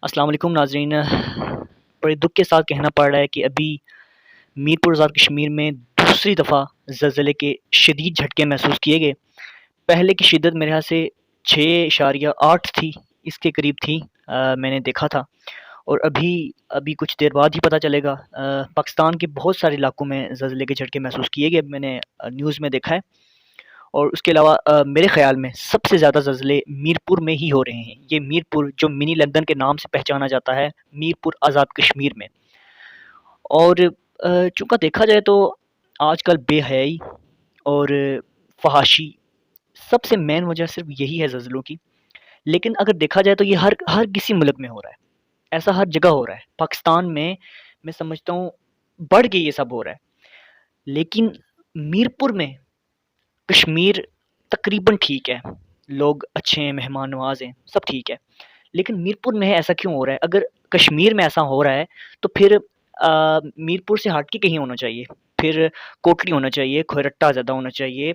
السلام علیکم ناظرین، بڑے دکھ کے ساتھ کہنا پڑ رہا ہے کہ ابھی میر پور آزاد کشمیر میں دوسری دفعہ زلزلے کے شدید جھٹکے محسوس کیے گئے۔ پہلے کی شدت میرے خیال سے 6.8 تھی، اس کے قریب تھی، میں نے دیکھا تھا۔ اور ابھی کچھ دیر بعد ہی پتہ چلے گا۔ پاکستان کے بہت سارے علاقوں میں زلزلے کے جھٹکے محسوس کیے گئے، میں نے نیوز میں دیکھا ہے۔ اور اس کے علاوہ میرے خیال میں سب سے زیادہ زلزلے میر پور میں ہی ہو رہے ہیں۔ یہ میر پور جو منی لندن کے نام سے پہچانا جاتا ہے، میر پور آزاد کشمیر میں۔ اور چونکہ دیکھا جائے تو آج کل بے حیائی اور فحاشی سب سے مین وجہ صرف یہی ہے زلزلوں کی۔ لیکن اگر دیکھا جائے تو یہ ہر کسی ملک میں ہو رہا ہے، ایسا ہر جگہ ہو رہا ہے۔ پاکستان میں سمجھتا ہوں بڑھ کے یہ سب ہو رہا ہے، لیکن میر پور میں کشمیر تقریباً ٹھیک ہے، لوگ اچھے ہیں، مہمان نواز ہیں، سب ٹھیک ہے۔ لیکن میر پور میں ایسا کیوں ہو رہا ہے؟ اگر کشمیر میں ایسا ہو رہا ہے تو پھر میر پور سے ہٹ کے کہیں ہونا چاہیے، پھر کوٹلی ہونا چاہیے، کھوئرٹا زیادہ ہونا چاہیے،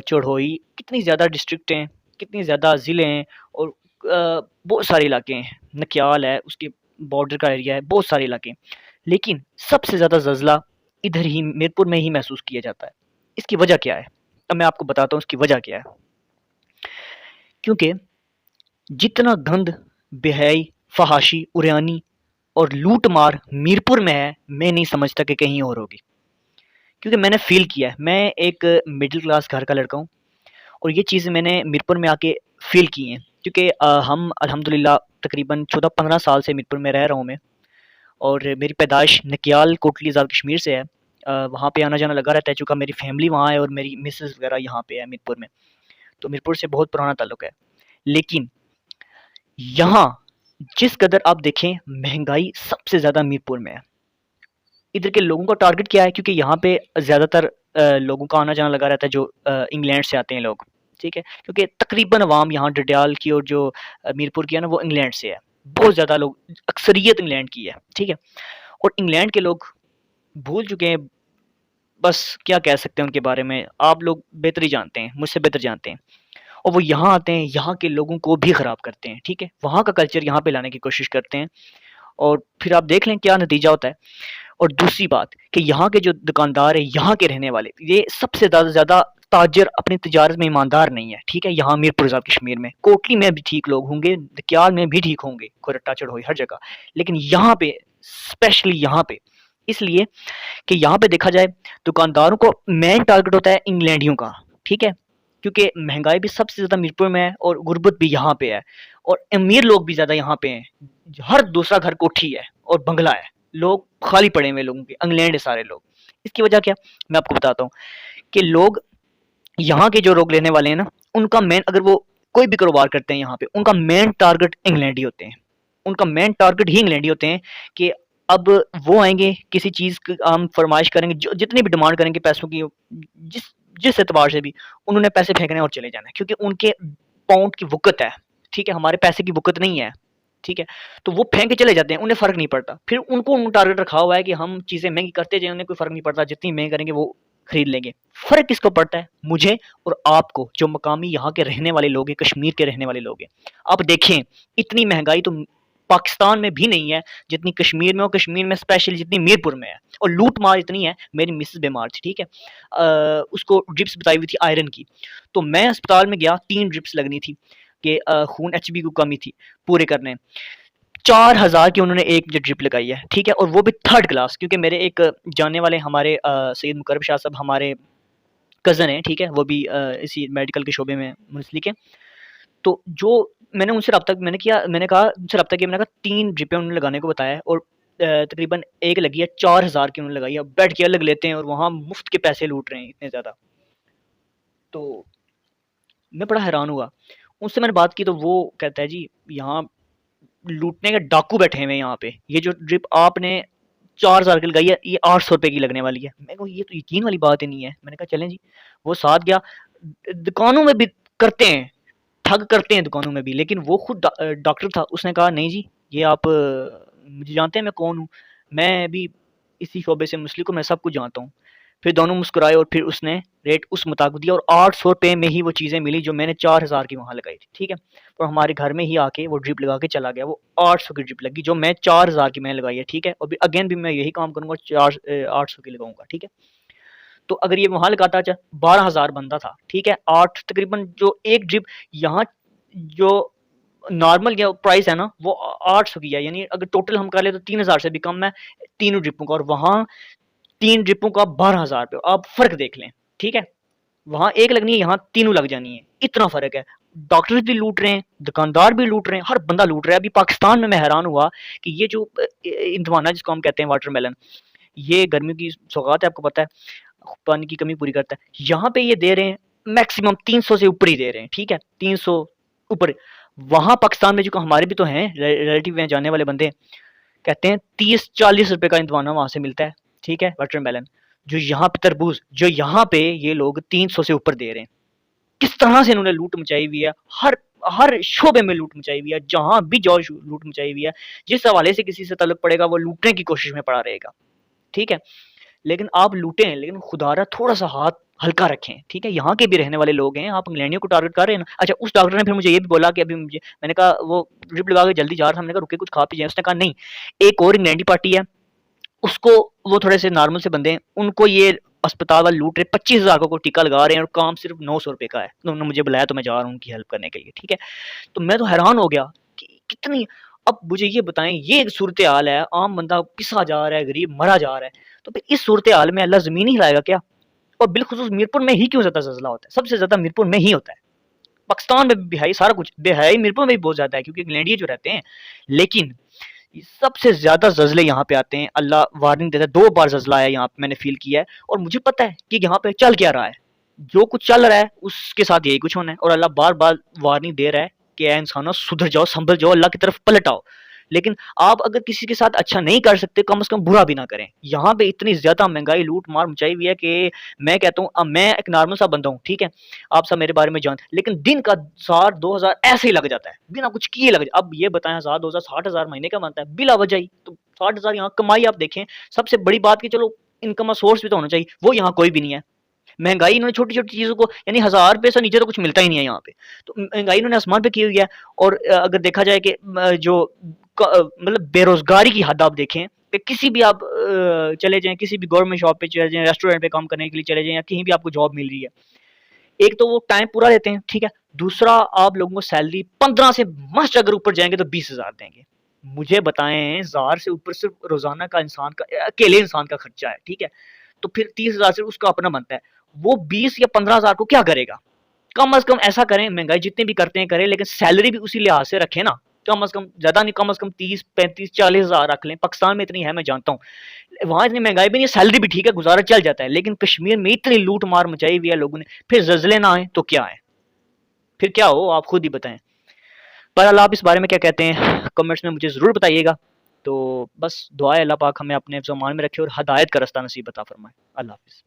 چڑھوئی، کتنی زیادہ ڈسٹرکٹ ہیں، کتنی زیادہ ضلع ہیں، اور بہت سارے علاقے ہیں، نکیال ہے، اس کے بارڈر کا ایریا ہے، بہت سارے علاقے ہیں۔ لیکن سب سے زیادہ زلزلہ ادھر ہی میر پور میں ہی محسوس کیا جاتا ہے۔ اس کی وجہ کیا ہے؟ اب میں آپ کو بتاتا ہوں اس کی وجہ کیا ہے۔ کیونکہ جتنا گند، بے حیائی، فحاشی، اریانی اور لوٹ مار میر پور میں ہے، میں نہیں سمجھتا کہ کہیں اور ہوگی۔ کیونکہ میں نے فیل کیا ہے، میں ایک مڈل کلاس گھر کا لڑکا ہوں، اور یہ چیزیں میں نے میر پور میں آ کے فیل کی ہیں۔ کیونکہ ہم الحمدللہ تقریباً 14-15 سال سے میر پور میں رہ رہا ہوں میں، اور میری پیدائش نکیال کوٹلی آزاد کشمیر سے ہے۔ وہاں پہ آنا جانا لگا رہتا ہے، چونکہ میری فیملی وہاں ہے اور میری مسز وغیرہ یہاں پہ ہے میر پور میں، تو میر پور سے بہت پرانا تعلق ہے۔ لیکن یہاں جس قدر آپ دیکھیں، مہنگائی سب سے زیادہ میر پور میں ہے۔ ادھر کے لوگوں کا ٹارگٹ کیا ہے؟ کیونکہ یہاں پہ زیادہ تر لوگوں کا آنا جانا لگا رہتا ہے جو انگلینڈ سے آتے ہیں لوگ، ٹھیک ہے، کیونکہ تقریباً عوام یہاں ڈڈیال کی اور جو میر پور کی ہے نا، وہ انگلینڈ سے ہے، بہت زیادہ لوگ، اکثریت انگلینڈ کی ہے، ٹھیک ہے۔ اور انگلینڈ کے لوگ بھول چکے ہیں، بس کیا کہہ سکتے ہیں ان کے بارے میں، آپ لوگ بہتر ہی جانتے ہیں، مجھ سے بہتر جانتے ہیں۔ اور وہ یہاں آتے ہیں، یہاں کے لوگوں کو بھی خراب کرتے ہیں، ٹھیک ہے، وہاں کا کلچر یہاں پہ لانے کی کوشش کرتے ہیں، اور پھر آپ دیکھ لیں کیا نتیجہ ہوتا ہے۔ اور دوسری بات کہ یہاں کے جو دکاندار ہیں، یہاں کے رہنے والے، یہ سب سے زیادہ تاجر اپنی تجارت میں ایماندار نہیں ہے، ٹھیک ہے، یہاں میر پور آزاد کشمیر میں، کوٹلی میں بھی ٹھیک لوگ ہوں گے، دکیال میں بھی ٹھیک ہوں گے، کھورٹا چڑھوئی ہر جگہ، لیکن یہاں پہ اسپیشلی یہاں پہ، اس لیے کہ یہاں پہ دیکھا جائے دکانداروں کو مین ٹارگٹ ہوتا ہے انگلینڈیوں کا، ٹھیک ہے، کیونکہ مہنگائی بھی سب سے زیادہ میر پور میں ہے، اور غربت بھی یہاں پہ ہے، اور امیر لوگ بھی زیادہ یہاں پہ ہیں، ہر دوسرا گھر کوٹھی ہے اور بنگلہ ہے، لوگ خالی پڑے ہوئے لوگوں کے، انگلینڈ ہے سارے لوگ۔ اس کی وجہ کیا؟ میں آپ کو بتاتا ہوں کہ لوگ یہاں کے جو لوگ لینے والے ہیں نا، ان کا مین، اگر وہ کوئی بھی کاروبار کرتے ہیں یہاں پہ، ان کا مین ٹارگٹ انگلینڈ ہی ہوتے ہیں، ان کا مین ٹارگٹ ہی انگلینڈ ہی ہوتے ہیں، کہ اب وہ آئیں گے کسی چیز کی ہم فرمائش کریں گے، جتنی بھی ڈیمانڈ کریں گے پیسوں کی، جس جس اعتبار سے بھی انہوں نے پیسے پھینکنے اور چلے جانا ہے، کیونکہ ان کے پاؤنڈ کی وقت ہے، ٹھیک ہے، ہمارے پیسے کی وقت نہیں ہے، ٹھیک ہے، تو وہ پھینک کے چلے جاتے ہیں، انہیں فرق نہیں پڑتا، پھر ان کو ٹارگٹ رکھا ہوا ہے کہ ہم چیزیں مہنگی کرتے جائیں، انہیں کوئی فرق نہیں پڑتا، جتنی مہنگی کریں گے وہ خرید لیں گے۔ فرق کس کو پڑتا ہے؟ مجھے اور آپ کو، جو مقامی یہاں کے رہنے والے لوگ ہیں، کشمیر کے رہنے والے لوگ ہیں۔ آپ دیکھیں اتنی مہنگائی تو پاکستان میں بھی نہیں ہے جتنی کشمیر میں، اور کشمیر میں اسپیشلی جتنی میر پور میں ہے، اور لوٹ مار اتنی ہے۔ میری مسز بیمار تھی، ٹھیک ہے، اس کو ڈرپس بتائی ہوئی تھی آئرن کی، تو میں اسپتال میں گیا، 3 ڈرپس لگنی تھی کہ خون ایچ بی کو کمی تھی پورے کرنے، 4,000 کی انہوں نے ایک ڈرپ لگائی ہے، ٹھیک ہے، اور وہ بھی 3rd کلاس، کیونکہ میرے ایک جانے والے ہمارے سید مقرب شاہ صاحب ہمارے کزن ہیں، ٹھیک ہے، وہ بھی اسی میڈیکل کے شعبے میں منسلک ہیں، تو جو میں نے ان سے رابطہ، میں نے کہا ان سے رابطہ کیا، میں نے کہا 3 ڈرپیں انہوں نے لگانے کو بتایا ہے، اور تقریباً ایک لگی ہے 4,000 کی انہوں نے لگائی ہے، بیٹھ کے الگ لیتے ہیں اور وہاں مفت کے پیسے لوٹ رہے ہیں اتنے زیادہ۔ تو میں بڑا حیران ہوا، ان سے میں نے بات کی تو وہ کہتا ہے جی یہاں لوٹنے کے ڈاکو بیٹھے ہوئے ہیں یہاں پہ، یہ جو ڈرپ آپ نے 4,000 کی لگائی ہے، یہ 800 روپے کی لگنے والی ہے۔ میں کہا یہ تو یقین والی بات ہی نہیں ہے۔ میں نے کہا چلیں جی، وہ ساتھ گیا، دکانوں میں بھی کرتے ہیں، ٹھگ کرتے ہیں دکانوں میں بھی، لیکن وہ خود ڈاکٹر تھا، اس نے کہا نہیں جی، یہ آپ مجھے جانتے ہیں میں کون ہوں، میں بھی اسی شعبے سے منسلک ہوں، میں سب کچھ جانتا ہوں۔ پھر دونوں مسکرائے اور پھر اس نے ریٹ اس مطابق دیا اور 800 روپے میں ہی وہ چیزیں ملی جو میں نے 4000 کی وہاں لگائی تھی، ٹھیک ہے. اور ہمارے گھر میں ہی آ کے وہ ڈرپ لگا کے چلا گیا. وہ 800 کی ڈرپ لگی جو میں 4000 کی میں نے لگائی ہے، ٹھیک ہے. اور اگین بھی میں یہی کام کروں گا، 800 کی لگاؤں گا، ٹھیک ہے. تو اگر یہ وہاں لگاتا 12,000 بندہ تھا، ٹھیک ہے. 8 تقریباً جو ایک ڈرپ یہاں جو نارمل یا پرائس ہے نا وہ 800 کی ہے، یعنی اگر ٹوٹل ہم کر لیں تو 3000 سے بھی کم ہے تینوں ڈرپوں کا، اور وہاں 3 ڈرپوں کا 12,000 روپے. آپ فرق دیکھ لیں، ٹھیک ہے. وہاں ایک لگنی ہے، یہاں تینوں لگ جانی ہے، اتنا فرق ہے. ڈاکٹر بھی لوٹ رہے ہیں، دکاندار بھی لوٹ رہے ہیں، ہر بندہ لوٹ رہا ہے. ابھی پاکستان میں حیران ہوا کہ یہ جو اندوانا جس کو ہم کہتے ہیں واٹر میلن، یہ گرمیوں کی سوغات ہے، آپ کو پتہ ہے پانی کی کمی پوری کرتا ہے. یہاں پہ یہ دے رہے ہیں میکسیمم 300 سے اوپر ہی دے رہے ہیں، ٹھیک ہے. 300 اوپر. وہاں پاکستان میں جو ہمارے بھی تو ہیں ریلیٹیو ہیں، جانے والے بندے کہتے ہیں 30-40 روپے کا اندوانا وہاں سے ملتا ہے، ٹھیک ہے، واٹر میلن. جو یہاں پہ تربوز جو یہاں پہ یہ لوگ 300 سے اوپر دے رہے ہیں. کس طرح سے انہوں نے لوٹ مچائی ہوئی ہے، ہر شعبے میں لوٹ مچائی ہوئی ہے، جہاں بھی جاؤ لوٹ مچائی ہوئی ہے. جس حوالے سے کسی سے تعلق پڑے گا وہ لوٹنے کی کوشش میں پڑا رہے گا، ٹھیک ہے. لیکن آپ لوٹیں، لیکن خدا را تھوڑا سا ہاتھ ہلکا رکھیں، ٹھیک ہے. یہاں کے بھی رہنے والے لوگ ہیں، آپ انگلینڈیوں کو ٹارگٹ کر رہے ہیں نا. اچھا، اس ڈاکٹر نے پھر مجھے یہ بھی بولا کہ ابھی میں نے کہا وہ ڈرپ لگا کے جلدی جا رہا تھا، میں نے کہا رکے کچھ کھا پی جائیں. اس نے کہا نہیں، ایک اور انگلینڈی پارٹی ہے، اس کو وہ تھوڑے سے نارمل سے بندے ہیں، ان کو یہ اسپتال والے لوٹ رہے 25,000 کو ٹیکا لگا رہے ہیں اور کام صرف 900 روپے کا ہے. انہوں نے مجھے بلایا تو میں جا رہا ہوں ان کی ہیلپ کرنے کے لیے، ٹھیک ہے. تو میں تو حیران ہو گیا کہ کتنی. اب مجھے یہ بتائیں، یہ صورتحال ہے، عام بندہ پسا جا رہا ہے، غریب مرا جا رہا ہے. تو پھر اس صورتحال میں اللہ زمین ہی ہلائے گا کیا؟ اور بالخصوص میرپور میں ہی کیوں زیادہ زلزلہ ہوتا ہے؟ سب سے زیادہ میرپور میں ہی ہوتا ہے. پاکستان میں بھی ہے سارا کچھ، بے حیائی میرپور میں بھی بہت زیادہ ہے کیونکہ انگلینڈی جو رہتے ہیں. لیکن سب سے زیادہ زلزلے یہاں پہ آتے ہیں. اللہ وارننگ دیتا ہے، 2 بار زلزلہ آیا یہاں پہ، میں نے فیل کیا ہے. اور مجھے پتا ہے کہ یہاں پہ چل کیا رہا ہے، جو کچھ چل رہا ہے اس کے ساتھ یہی کچھ ہونا ہے. اور اللہ بار بار وارننگ دے رہا ہے کہ اے انسانوں سدھر جاؤ، سنبھل جاؤ، اللہ کی طرف پلٹ آؤ. لیکن آپ اگر کسی کے ساتھ اچھا نہیں کر سکتے، کم از کم برا بھی نہ کریں. یہاں پہ اتنی زیادہ مہنگائی لوٹ مار مچائی ہوئی ہے کہ میں کہتا ہوں میں ایک نارمل سا بندہ ہوں، ٹھیک ہے. آپ سب میرے بارے میں جانتے، لیکن دن کا 1000-2000 ایسے ہی لگ جاتا ہے، بنا کچھ کیے لگ جاتا ہے. اب یہ بتائیں 1000-2000 60,000 مہینے کا بنتا ہے بلا وجہ ہی. تو 60,000 یہاں کمائی آپ دیکھیں. سب سے بڑی بات کہ چلو انکم کا سورس بھی تو ہونا چاہیے، وہ یہاں کوئی بھی نہیں ہے. مہنگائی انہوں نے چھوٹی چھوٹی چیزوں کو، یعنی 1000 روپے سے نیچے تو کچھ ملتا ہی نہیں ہے یہاں پہ. تو مہنگائی انہوں نے آسمان پہ کی ہوئی ہے. اور اگر دیکھا جائے کہ جو مطلب بے روزگاری کی حد آپ دیکھیں کہ کسی بھی آپ چلے جائیں، کسی بھی گورنمنٹ شاپ پہ چلے جائیں، ریسٹورینٹ پہ کام کرنے کے لیے چلے جائیں، یا کہیں بھی آپ کو جاب مل رہی ہے، ایک تو وہ ٹائم پورا دیتے ہیں، ٹھیک ہے. دوسرا آپ لوگوں کو سیلری 15 سے مسٹ اگر اوپر جائیں گے تو 20,000 دیں گے. مجھے بتائیں 1000 سے اوپر صرف روزانہ کا انسان کا اکیلے انسان کا خرچہ ہے، ٹھیک ہے. تو پھر 30,000 سے اس کا اپنا بنتا ہے. وہ 20 یا 15,000 کو کیا کرے گا؟ کم از کم ایسا کریں، مہنگائی جتنے بھی کرتے ہیں کریں، لیکن سیلری بھی اسی لحاظ سے رکھیں نا. کم از کم زیادہ نہیں، کم از کم 30-35-40,000 رکھ لیں. پاکستان میں اتنی ہے میں جانتا ہوں، وہاں اتنی مہنگائی بھی نہیں، سیلری بھی ٹھیک ہے، گزارا چل جاتا ہے. لیکن کشمیر میں اتنی لوٹ مار مچائی ہوئی ہے لوگوں نے. پھر زلزلے نہ آئیں تو کیا ہے؟ پھر کیا ہو آپ خود ہی بتائیں. پر اللہ آپ اس بارے میں کیا کہتے ہیں کمنٹس میں مجھے ضرور بتائیے گا. تو بس دعا ہے اللہ پاک ہمیں اپنے زمان میں رکھے اور ہدایت کا رستہ نصیب عطا فرمائے. اللہ حافظ.